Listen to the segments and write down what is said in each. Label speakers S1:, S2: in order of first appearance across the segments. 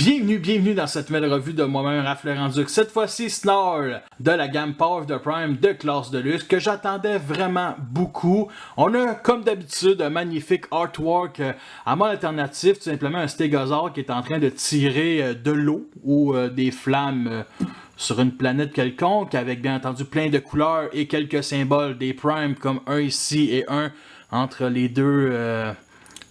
S1: Bienvenue dans cette nouvelle revue de moi-même, Raph Laurent-Duc. Cette fois-ci, Snarl de la gamme Power of the Prime de classe de luxe que j'attendais vraiment beaucoup. On a, comme d'habitude, un magnifique artwork à mode alternatif, tout simplement un stégosaure qui est en train de tirer de l'eau ou des flammes sur une planète quelconque, avec bien entendu plein de couleurs et quelques symboles des Primes, comme un ici et un entre les deux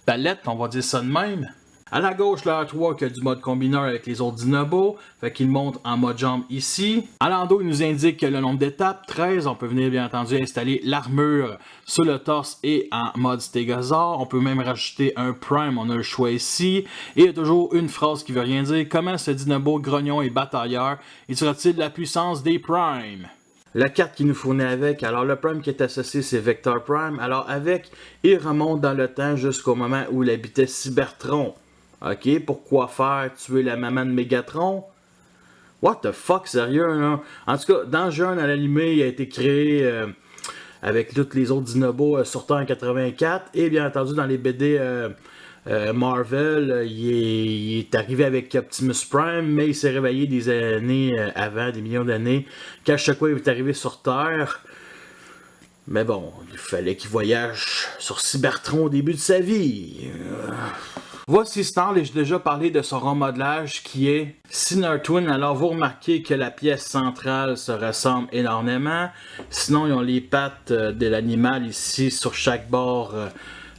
S1: palettes, on va dire ça de même. À la gauche, l'artwork du mode combineur avec les autres Dinobos, fait qu'il monte en mode jambe ici. À l'endos, il nous indique le nombre d'étapes, 13. On peut venir bien entendu installer l'armure sur le torse et en mode stégosaure. On peut même rajouter un prime, on a le choix ici. Et il y a toujours une phrase qui veut rien dire. Comment ce Dinobo grognon et batailleur utilise-t-il la puissance des primes? La carte qu'il nous fournit avec, alors le Prime qui est associé, c'est Vector Prime. Alors avec, il remonte dans le temps jusqu'au moment où il habitait Cybertron. Ok, pourquoi faire tuer la maman de Megatron? What the fuck, sérieux, là? En tout cas, dans Jeune à l'animé, il a été créé avec tous les autres Dinobos sortant en 84. Et bien entendu, dans les BD Marvel, il est arrivé avec Optimus Prime, mais il s'est réveillé des années avant, des millions d'années, qu'à chaque fois il est arrivé sur Terre. Mais bon, il fallait qu'il voyage sur Cybertron au début de sa vie. Voici Snarl et j'ai déjà parlé de son remodelage qui est Sinner Twin. Alors vous remarquez que la pièce centrale se ressemble énormément. Sinon ils ont les pattes de l'animal ici sur chaque bord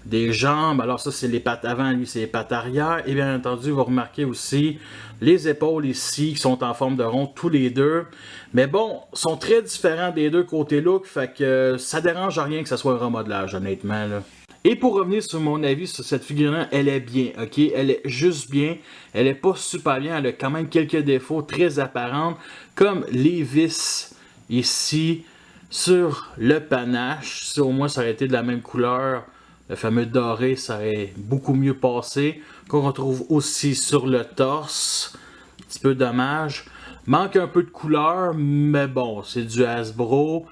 S1: des jambes. Alors ça c'est les pattes avant, lui c'est les pattes arrière. Et bien entendu vous remarquez aussi les épaules ici qui sont en forme de rond tous les deux. Mais bon, sont très différents des deux côtés look. Fait que ça dérange rien que ce soit un remodelage honnêtement là. Et pour revenir sur mon avis sur cette figurine, elle est bien, ok? Elle est juste bien. Elle est pas super bien. Elle a quand même quelques défauts très apparents, comme les vis ici sur le panache. Si au moins ça aurait été de la même couleur, le fameux doré, ça aurait beaucoup mieux passé. Qu'on retrouve aussi sur le torse. Un petit peu dommage. Manque un peu de couleur, mais bon, c'est du Hasbro.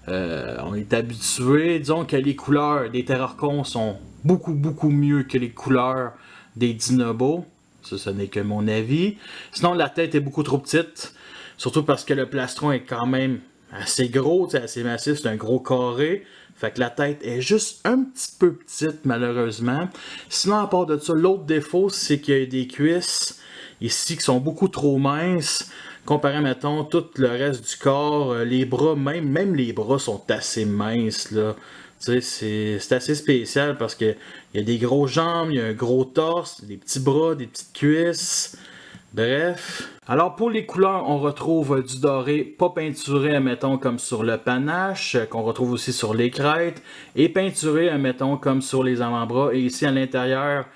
S1: On est habitué, disons que les couleurs des Terrorcons sont beaucoup mieux que les couleurs des Dinobos. Ça, ce n'est que mon avis. Sinon, la tête est beaucoup trop petite, surtout parce que le plastron est quand même assez gros, assez massif, c'est un gros carré. Fait que la tête est juste un petit peu petite, malheureusement. Sinon, à part de ça, l'autre défaut, c'est qu'il y a des cuisses ici qui sont beaucoup trop minces. Comparé, mettons, tout le reste du corps, les bras, même les bras sont assez minces, là. Tu sais, c'est assez spécial parce que il y a des grosses jambes, il y a un gros torse, des petits bras, des petites cuisses. Bref. Alors, pour les couleurs, on retrouve du doré pas peinturé, mettons, comme sur le panache, qu'on retrouve aussi sur les crêtes, et peinturé, mettons, comme sur les avant-bras. Et ici, à l'intérieur,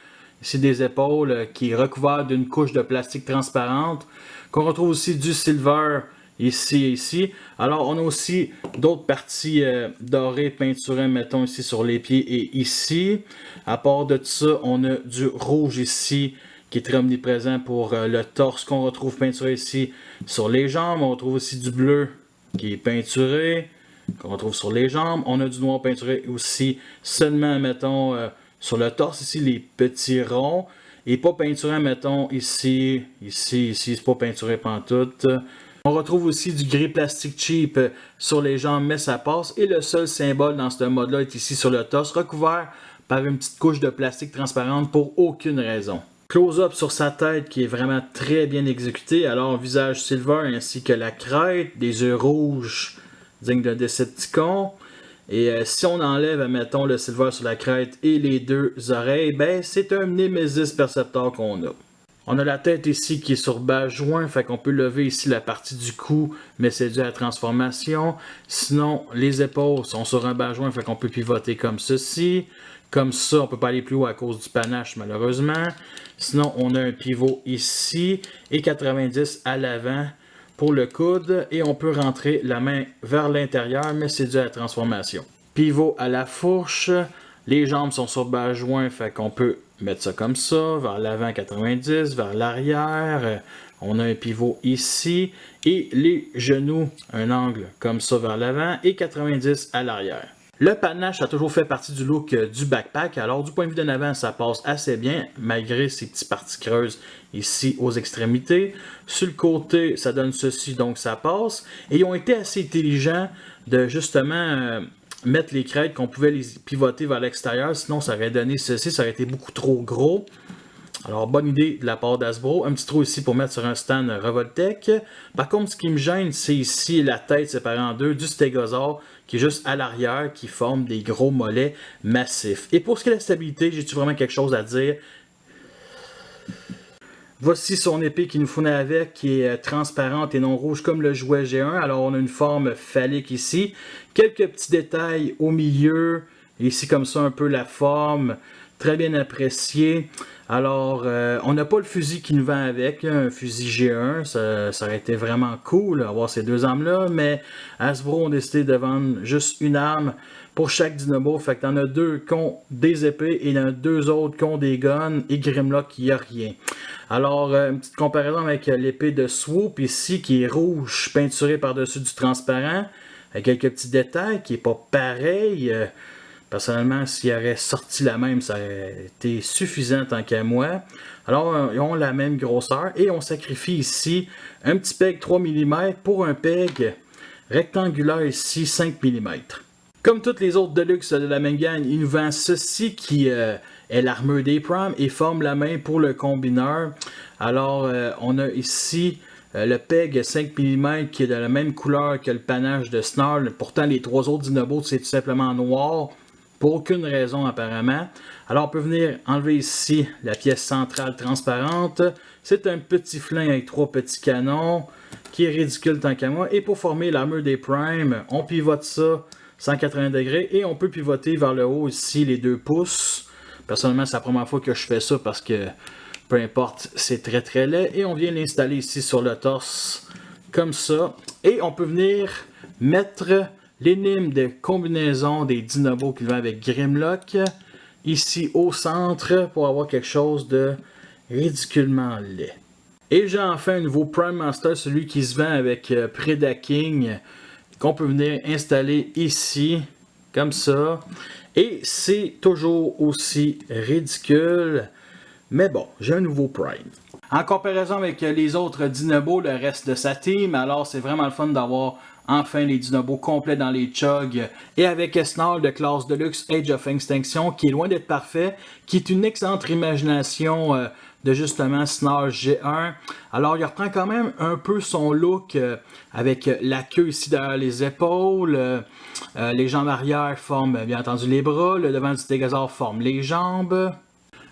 S1: ici des épaules qui est recouvert d'une couche de plastique transparente, qu'on retrouve aussi du silver ici et ici. Alors on a aussi d'autres parties dorées peinturées, mettons ici sur les pieds et ici. À part de ça, on a du rouge ici qui est très omniprésent pour le torse, qu'on retrouve peinturé ici sur les jambes. On retrouve aussi du bleu qui est peinturé, qu'on retrouve sur les jambes. On a du noir peinturé aussi seulement, mettons, sur le torse ici, les petits ronds. Et pas peinturé, mettons, ici, c'est pas peinturé pantoute. On retrouve aussi du gris plastique cheap sur les jambes, mais ça passe. Et le seul symbole dans ce mode-là est ici sur le torse, recouvert par une petite couche de plastique transparente pour aucune raison. Close-up sur sa tête qui est vraiment très bien exécuté. Alors, visage silver ainsi que la crête, des yeux rouges dignes d'un Decepticon. Et si on enlève, mettons, le silver sur la crête et les deux oreilles, ben c'est un Nemesis Perceptor qu'on a. On a la tête ici qui est sur bas joint, fait qu'on peut lever ici la partie du cou, mais c'est dû à la transformation. Sinon, les épaules sont sur un bas joint, fait qu'on peut pivoter comme ceci. Comme ça, on peut pas aller plus haut à cause du panache, malheureusement. Sinon, on a un pivot ici et 90 à l'avant pour le coude, et on peut rentrer la main vers l'intérieur, mais c'est dû à la transformation. Pivot à la fourche, les jambes sont sur bas joint, fait qu'on peut mettre ça comme ça, vers l'avant 90, vers l'arrière, on a un pivot ici, et les genoux, un angle comme ça vers l'avant, et 90 à l'arrière. Le panache a toujours fait partie du look du backpack. Alors du point de vue de l'avant, ça passe assez bien, malgré ces petites parties creuses ici aux extrémités. Sur le côté, ça donne ceci, donc ça passe. Et ils ont été assez intelligents de justement mettre les crêtes qu'on pouvait les pivoter vers l'extérieur. Sinon, ça aurait donné ceci, ça aurait été beaucoup trop gros. Alors, bonne idée de la part d'Hasbro. Un petit trou ici pour mettre sur un stand Revoltech. Par contre, ce qui me gêne, c'est ici la tête séparée en deux du stégosaure qui est juste à l'arrière, qui forme des gros mollets massifs. Et pour ce qui est de la stabilité, j'ai-tu vraiment quelque chose à dire? Voici son épée qu'il nous fournit avec, qui est transparente et non rouge comme le jouet G1. Alors, on a une forme phallique ici. Quelques petits détails au milieu. Ici, comme ça, un peu la forme. Très bien apprécié. Alors, on n'a pas le fusil qui nous vend avec, un fusil G1, ça aurait été vraiment cool d'avoir ces deux armes-là, mais Hasbro ont décidé de vendre juste une arme pour chaque Dinobo, fait que t'en as deux qui ont des épées et il y en a deux autres qui ont des guns, et Grimlock, il n'y a rien. Alors, une petite comparaison avec l'épée de Swoop ici, qui est rouge, peinturée par-dessus du transparent, avec quelques petits détails, qui n'est pas pareil. Personnellement, s'il aurait sorti la même, ça aurait été suffisant tant qu'à moi. Alors, ils ont la même grosseur et on sacrifie ici un petit peg 3 mm pour un peg rectangulaire ici 5 mm. Comme toutes les autres Deluxe de la même gang, il nous vend ceci qui est l'armure des Prime et forme la main pour le combineur. Alors, on a ici le peg 5 mm qui est de la même couleur que le panache de Snarl. Pourtant, les trois autres Dinobots, c'est tout simplement noir. Pour aucune raison apparemment. Alors on peut venir enlever ici la pièce centrale transparente. C'est un petit flingue avec trois petits canons qui est ridicule tant qu'à moi. Et pour former l'armure des Prime, on pivote ça 180 degrés et on peut pivoter vers le haut ici les 2 pouces. Personnellement, c'est la première fois que je fais ça parce que peu importe, c'est très très laid. Et on vient l'installer ici sur le torse comme ça. Et on peut venir mettre l'énigme de combinaison des Dinobots qui va avec Grimlock ici au centre pour avoir quelque chose de ridiculement laid. Et j'ai enfin un nouveau Prime Master, celui qui se vend avec Predaking, qu'on peut venir installer ici, comme ça. Et c'est toujours aussi ridicule, mais bon, j'ai un nouveau Prime. En comparaison avec les autres Dinobots, le reste de sa team, alors c'est vraiment le fun d'avoir enfin les Dinobots complets dans les chugs et avec Snarl de classe Deluxe Age of Extinction qui est loin d'être parfait, qui est une excellente réimagination de justement Snarl G1. Alors il reprend quand même un peu son look avec la queue ici derrière les épaules, les jambes arrière forment bien entendu les bras, le devant du stégosaure forme les jambes.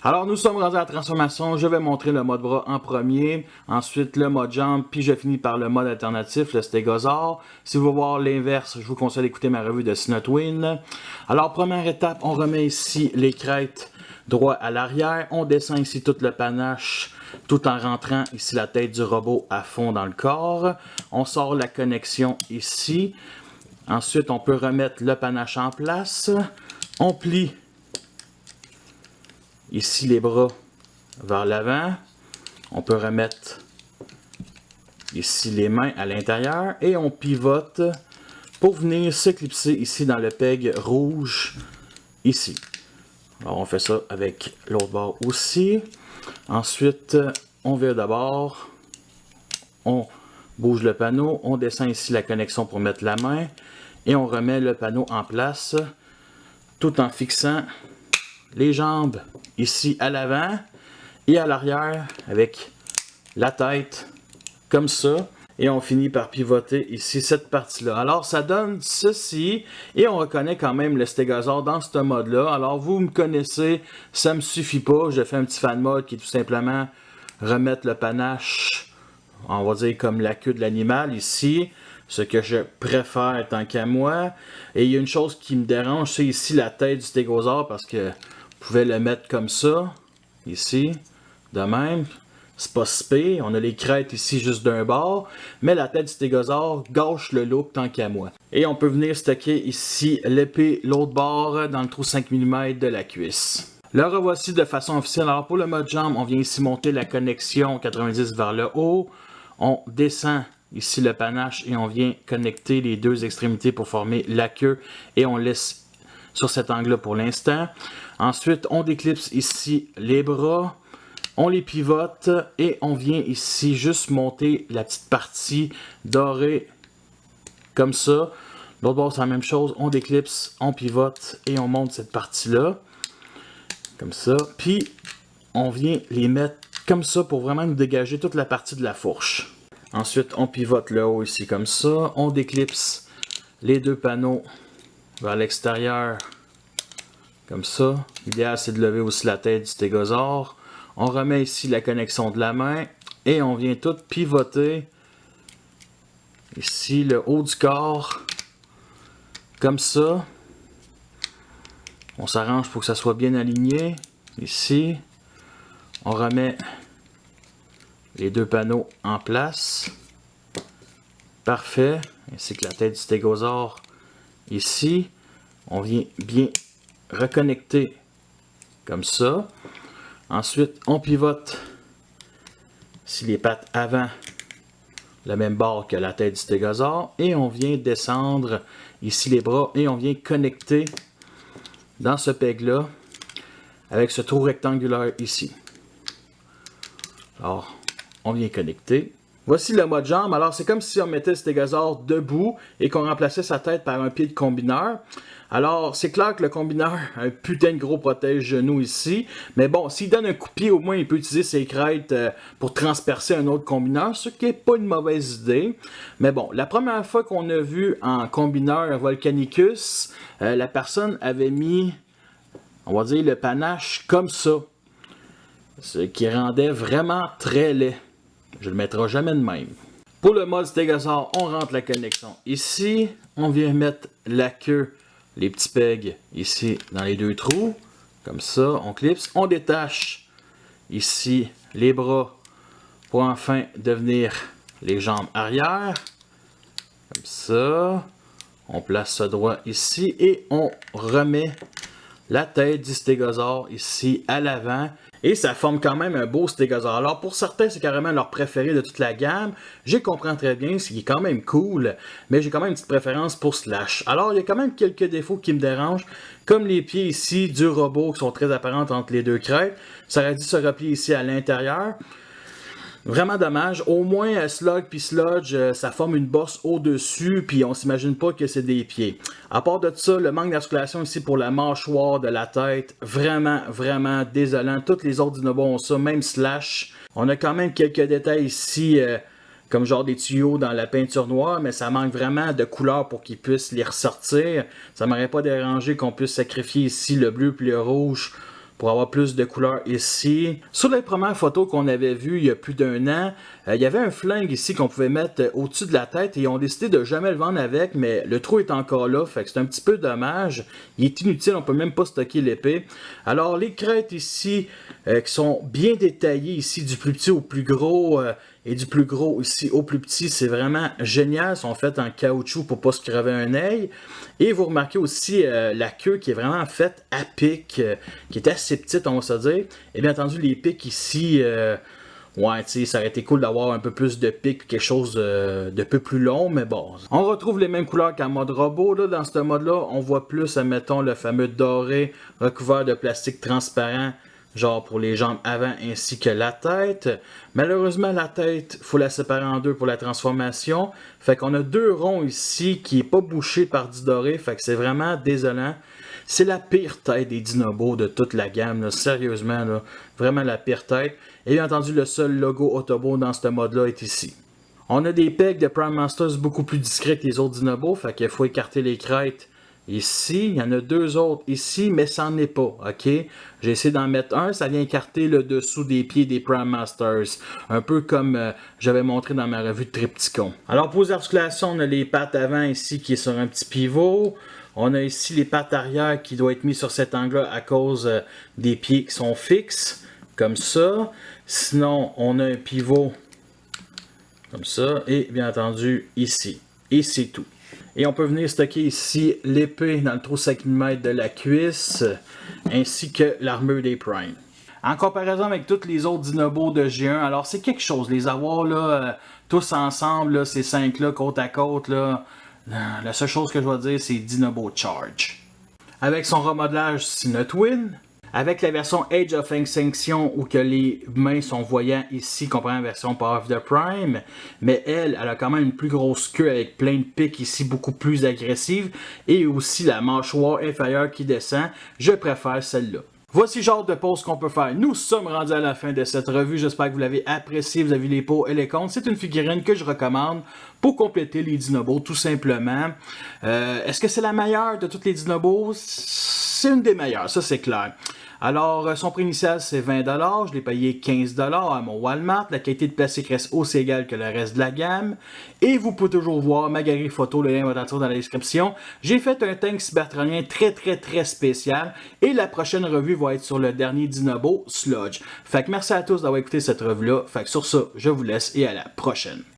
S1: Alors nous sommes rendus à la transformation, je vais montrer le mode bras en premier, ensuite le mode jambes, puis je finis par le mode alternatif, le stégosaure. Si vous voulez voir l'inverse, je vous conseille d'écouter ma revue de Snotwin. Alors première étape, on remet ici les crêtes droit à l'arrière, on descend ici tout le panache, tout en rentrant ici la tête du robot à fond dans le corps. On sort la connexion ici, ensuite on peut remettre le panache en place, on plie ici les bras vers l'avant. On peut remettre ici les mains à l'intérieur et on pivote pour venir s'éclipser ici dans le peg rouge ici. Alors on fait ça avec l'autre bord aussi. Ensuite on vire d'abord, on bouge le panneau, on descend ici la connexion pour mettre la main et on remet le panneau en place tout en fixant les jambes ici à l'avant et à l'arrière avec la tête comme ça. Et on finit par pivoter ici cette partie-là. Alors ça donne ceci et on reconnaît quand même le stégosaure dans ce mode-là. Alors vous me connaissez, ça me suffit pas. Je fais un petit fan mode qui est tout simplement remettre le panache, on va dire comme la queue de l'animal ici. Ce que je préfère tant qu'à moi. Et il y a une chose qui me dérange, c'est ici la tête du stégosaure parce que vous pouvez le mettre comme ça, ici, de même. C'est pas si pire. On a les crêtes ici juste d'un bord, mais la tête du stégosaure gâche le look tant qu'à moi. Et on peut venir stocker ici l'épée l'autre bord dans le trou 5 mm de la cuisse. Le revoici de façon officielle. Alors pour le mode jambe, on vient ici monter la connexion 90 vers le haut. On descend ici le panache et on vient connecter les deux extrémités pour former la queue et on laisse sur cet angle-là pour l'instant. Ensuite, on déclipse ici les bras. On les pivote et on vient ici juste monter la petite partie dorée comme ça. L'autre bord, c'est la même chose. On déclipse, on pivote et on monte cette partie-là. Comme ça. Puis, on vient les mettre comme ça pour vraiment nous dégager toute la partie de la fourche. Ensuite, on pivote le haut ici comme ça. On déclipse les deux panneaux vers l'extérieur comme ça. L'idéal, c'est de lever aussi la tête du stégosaure. On remet ici la connexion de la main et on vient tout pivoter ici le haut du corps comme ça. On s'arrange pour que ça soit bien aligné. Ici, on remet les deux panneaux en place. Parfait. Ainsi que la tête du stégosaure ici. On vient bien reconnecter comme ça. Ensuite, on pivote ici les pattes avant le même bord que la tête du stégosaure. Et on vient descendre ici les bras et on vient connecter dans ce peg-là avec ce trou rectangulaire ici. Alors, on vient connecter. Voici le mode jambe. Alors, c'est comme si on mettait le stégosaure debout et qu'on remplaçait sa tête par un pied de combineur. Alors, c'est clair que le combineur a un putain de gros protège-genou ici. Mais bon, s'il donne un coup de pied, au moins, il peut utiliser ses crêtes pour transpercer un autre combineur, ce qui n'est pas une mauvaise idée. Mais bon, la première fois qu'on a vu en combineur Volcanicus, la personne avait mis, on va dire, le panache comme ça. Ce qui rendait vraiment très laid. Je ne le mettrai jamais de même. Pour le mode stégosaure, on rentre la connexion ici. On vient mettre la queue, les petits pegs ici dans les deux trous. Comme ça, on clipse. On détache ici les bras pour enfin devenir les jambes arrière. Comme ça. On place ça droit ici et on remet la tête du stégosaure ici à l'avant. Et ça forme quand même un beau stégosaure. Alors pour certains, c'est carrément leur préféré de toute la gamme. Je comprends très bien, ce qui est quand même cool. Mais j'ai quand même une petite préférence pour Slash. Alors il y a quand même quelques défauts qui me dérangent. Comme les pieds ici du robot qui sont très apparents entre les deux crêtes. Ça aurait dû se replier ici à l'intérieur. Vraiment dommage. Au moins, Slug puis Sludge, ça forme une bosse au-dessus, puis on s'imagine pas que c'est des pieds. À part de ça, le manque d'articulation ici pour la mâchoire de la tête, vraiment, vraiment désolant. Toutes les autres dinobos ont ça, même Slash. On a quand même quelques détails ici, comme genre des tuyaux dans la peinture noire, mais ça manque vraiment de couleur pour qu'ils puissent les ressortir. Ça m'aurait pas dérangé qu'on puisse sacrifier ici le bleu puis le rouge pour avoir plus de couleurs ici. Sur les premières photos qu'on avait vues il y a plus d'un an, il y avait un flingue ici qu'on pouvait mettre au-dessus de la tête et ils ont décidé de jamais le vendre avec, mais le trou est encore là, fait que c'est un petit peu dommage. Il est inutile, on peut même pas stocker l'épée. Alors les crêtes ici qui sont bien détaillées ici du plus petit au plus gros et du plus gros ici au plus petit, c'est vraiment génial. Ils sont faites en caoutchouc pour pas se crever un œil. Et vous remarquez aussi la queue qui est vraiment faite à pic, qui est assez petite, on va se dire. Et bien entendu, les pics ici, ouais, tu sais, ça aurait été cool d'avoir un peu plus de pics, quelque chose de peu plus long, mais bon. On retrouve les mêmes couleurs qu'en mode robot, là. Dans ce mode-là, on voit plus, admettons, le fameux doré recouvert de plastique transparent, genre pour les jambes avant ainsi que la tête. Malheureusement, la tête, il faut la séparer en deux pour la transformation. Fait qu'on a deux ronds ici qui n'est pas bouché par du doré. Fait que c'est vraiment désolant. C'est la pire tête des dinobos de toute la gamme. Là. Sérieusement, là, vraiment la pire tête. Et bien entendu, le seul logo Autobot dans ce mode-là est ici. On a des pegs de Prime Masters beaucoup plus discrets que les autres dinobos. Fait qu'il faut écarter les crêtes. Ici, il y en a deux autres ici, mais ça n'en est pas, ok? J'ai essayé d'en mettre un, ça vient écarter le dessous des pieds des Prime Masters. Un peu comme j'avais montré dans ma revue de Triptychon. Alors pour les articulations, on a les pattes avant ici qui est sur un petit pivot. On a ici les pattes arrière qui doivent être mises sur cet angle-là à cause des pieds qui sont fixes, comme ça. Sinon, on a un pivot comme ça, et bien entendu ici. Et c'est tout. Et on peut venir stocker ici l'épée dans le trou 5 mm de la cuisse, ainsi que l'armure des Prime. En comparaison avec tous les autres dinobos de G1, alors c'est quelque chose, les avoir là, tous ensemble, là, ces 5-là, côte à côte, là, la seule chose que je vais dire, c'est Dinobo Charge. avec son remodelage Sinotwin, avec la version Age of Extinction où que les mains sont voyants ici, comparé à la version Power of the Prime, mais elle a quand même une plus grosse queue avec plein de pics ici, beaucoup plus agressive, et aussi la mâchoire inférieure qui descend. Je préfère celle-là. Voici le genre de pause qu'on peut faire. Nous sommes rendus à la fin de cette revue. J'espère que vous l'avez apprécié. Vous avez vu les pour et les contre. C'est une figurine que je recommande pour compléter les Dinobos, tout simplement. Est-ce que c'est la meilleure de toutes les Dinobos? C'est une des meilleures, ça c'est clair. Alors, son prix initial, c'est 20$. Je l'ai payé 15$ à mon Walmart. La qualité de plastique reste aussi égale que le reste de la gamme. Et vous pouvez toujours voir ma galerie photo, le lien va être dans la description. J'ai fait un tank cybertronien très spécial. Et la prochaine revue va être sur le dernier Dinobo, Sludge. Fait que merci à tous d'avoir écouté cette revue-là. Fait que sur ça, je vous laisse et à la prochaine.